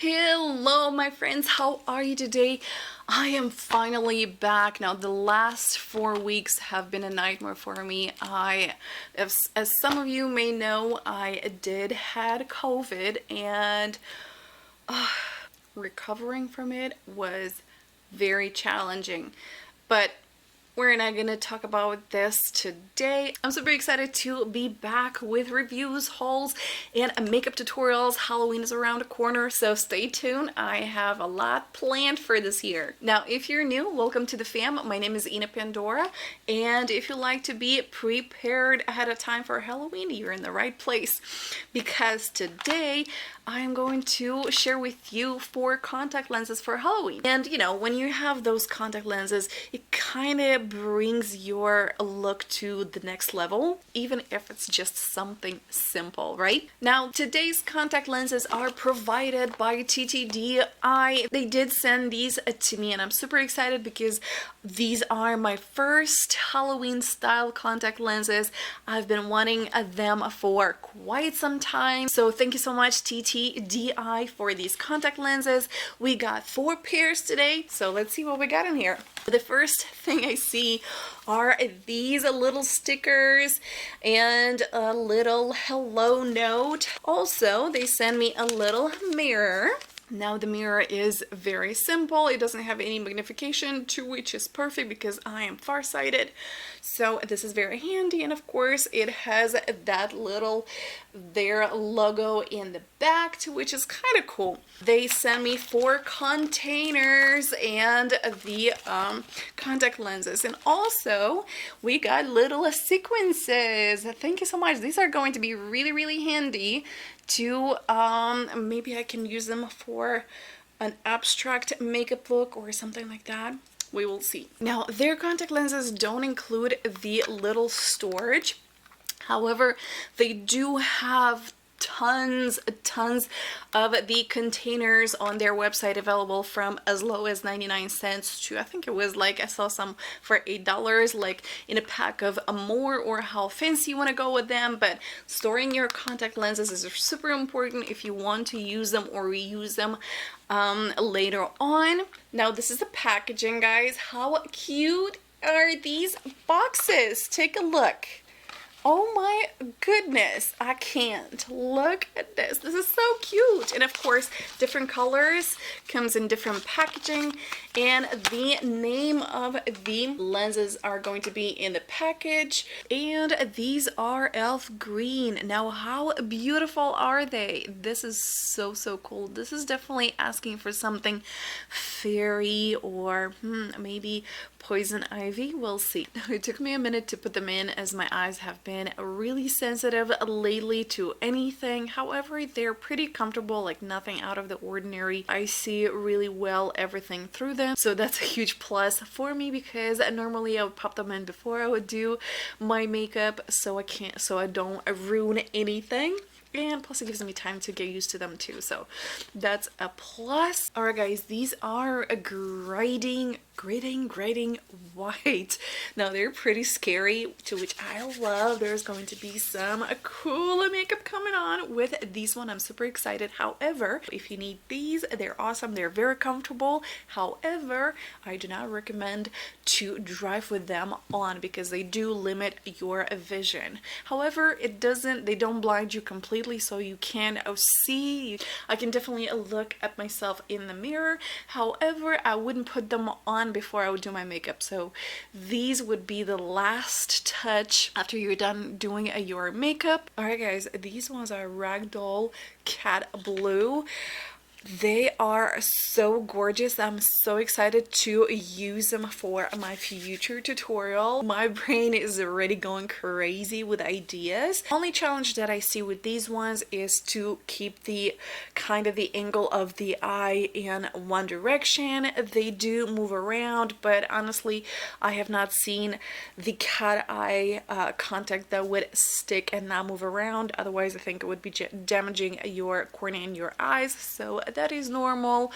Hello my friends, how are you today? I am finally back. Now the last 4 weeks have been a nightmare for me. As some of you may know, I did had COVID and recovering from it was very challenging. But we're not gonna talk about this today. I'm super excited to be back with reviews, hauls, and makeup tutorials. Halloween is around the corner, so stay tuned. I have a lot planned for this year. Now, if you're new, welcome to the fam. My name is Ina Pandora, and if you like to be prepared ahead of time for Halloween, you're in the right place. Because today, I am going to share with you 4 contact lenses for Halloween. And you know, when you have those contact lenses, it kind of brings your look to the next level, even if it's just something simple, right? Now, today's contact lenses are provided by TTD EYE. They did send these to me and I'm super excited because these are my first Halloween style contact lenses. I've been wanting them for quite some time. So thank you so much TTD EYE for these contact lenses. We got 4 pairs today, so let's see what we got in here. The first thing I see are these little stickers and a little hello note. Also, they send me a little mirror. Now the mirror is very simple. It doesn't have any magnification, which is perfect because I am farsighted. So this is very handy, and of course it has that little their logo in the back, which is kind of cool. They sent me 4 containers and the contact lenses, and also we got little sequences. Thank you so much. These are going to be really handy to maybe I can use them for an abstract makeup look or something like that. We will see. Now, their contact lenses don't include the little storage. However, they do have tons of the containers on their website available from as low as 99 cents to, I think it was like, I saw some for $8, like in a pack of more, or how fancy you want to go with them. But storing your contact lenses is super important if you want to use them or reuse them later on. Now this is the packaging, guys. How cute are these boxes? Take a look. Oh my goodness, I can't. Look at this. This is so cute. And of course, different colors, comes in different packaging, and the name of the lenses are going to be in the package. And these are Elf Green. Now, how beautiful are they? This is so cool. This is definitely asking for something fairy or maybe poison ivy. We'll see. It took me a minute to put them in as my eyes have been really sensitive lately to anything. However, they're pretty comfortable, like nothing out of the ordinary. I see really well everything through them, so that's a huge plus for me because normally I would pop them in before I would do my makeup so I don't ruin anything. And plus it gives me time to get used to them too, so that's a plus. Alright guys, these are a grading white. Now they're pretty scary, to which I love. There's going to be some cool makeup coming on with these one. I'm super excited. However, if you need these, they're awesome. They're very comfortable. However, I do not recommend to drive with them on because they do limit your vision. However, they don't blind you completely, so you can see. I can definitely look at myself in the mirror. However, I wouldn't put them on before I would do my makeup. So these would be the last touch after you're done doing your makeup. Alright guys, these ones are Ragdoll Cat Blue. They are so gorgeous. I'm so excited to use them for my future tutorial. My brain is already going crazy with ideas. Only challenge that I see with these ones is to keep the kind of the angle of the eye in one direction. They do move around, but honestly, I have not seen the cat eye contact that would stick and not move around. Otherwise, I think it would be damaging your cornea and your eyes. So that is normal.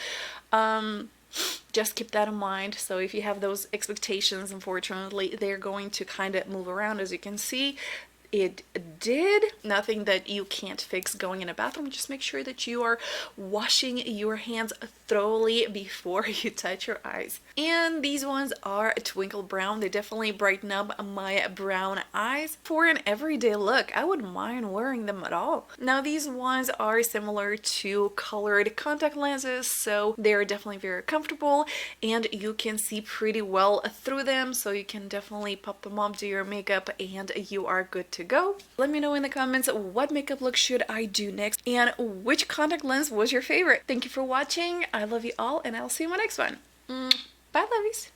Just keep that in mind. So if you have those expectations, unfortunately they're going to kind of move around. As you can see, it did. Nothing that you can't fix going in a bathroom. Just make sure that you are washing your hands thoroughly before you touch your eyes. And these ones are Twinkle Brown. They definitely brighten up my brown eyes. For an everyday look, I wouldn't mind wearing them at all. Now these ones are similar to colored contact lenses, so they're definitely very comfortable and you can see pretty well through them, so you can definitely pop them on, do your makeup, and you are good to go. Let me know in the comments what makeup look should I do next and which contact lens was your favorite. Thank you for watching. I love you all and I'll see you in my next one. Bye, lovies.